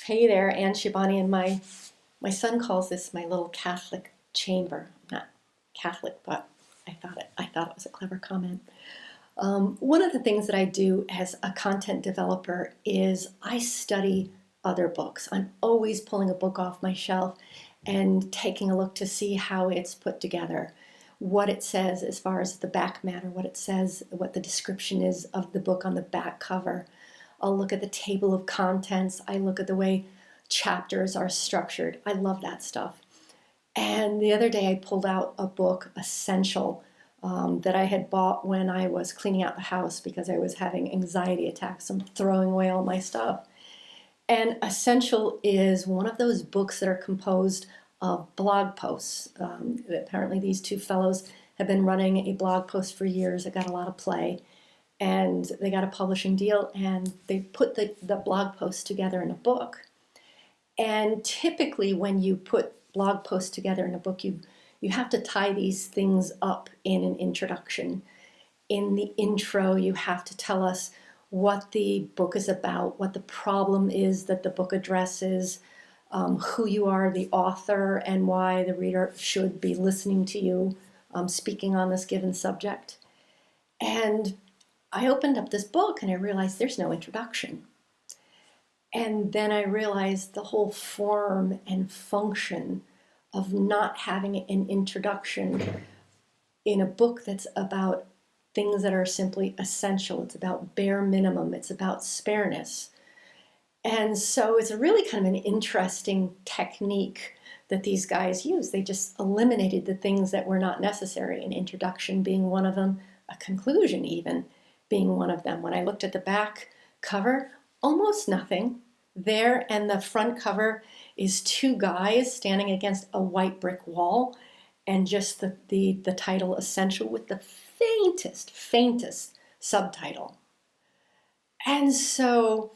Hey there, Anne Sheybani, and my son calls this my little Catholic chamber. I'm not Catholic, but I thought it was a clever comment. One of the things that I do as a content developer is I study other books. I'm always pulling a book off my shelf and taking a look to see how it's put together, what it says as far as the back matter, what it says, what the description is of the book on the back cover. I'll look at the table of contents. I look at the way chapters are structured. I love that stuff. And the other day I pulled out a book, Essential, that I had bought when I was cleaning out the house because I was having anxiety attacks. I'm throwing away all my stuff. And Essential is one of those books that are composed of blog posts. Apparently these two fellows have been running a blog post for years. It got a lot of play. And they got a publishing deal, and they put the blog posts together in a book. And typically when you put blog posts together in a book, you have to tie these things up in an introduction. In the intro, you have to tell us what the book is about, what the problem is that the book addresses, who you are, the author, and why the reader should be listening to you speaking on this given subject. And I opened up this book and I realized there's no introduction. And then I realized the whole form and function of not having an introduction in a book that's about things that are simply essential. It's about bare minimum. It's about spareness. And so it's a really kind of an interesting technique that these guys use. They just eliminated the things that were not necessary, an introduction being one of them, a conclusion even being one of them. When I looked at the back cover, almost nothing there, and the front cover is two guys standing against a white brick wall, and just the title Essential with the faintest subtitle. And so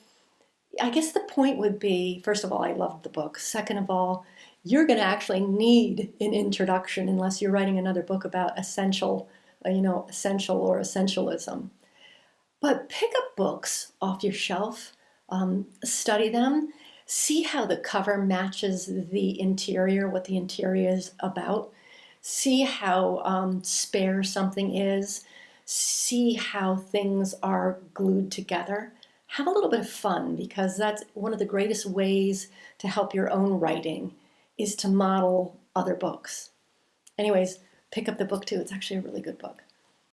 I guess the point would be, first of all, I loved the book. Second of all, you're going to actually need an introduction unless you're writing another book about essential or essentialism. But pick up books off your shelf, study them, see how the cover matches the interior, what the interior is about, see how spare something is, see how things are glued together. Have a little bit of fun, because that's one of the greatest ways to help your own writing is to model other books. Anyways, pick up the book too. It's actually a really good book.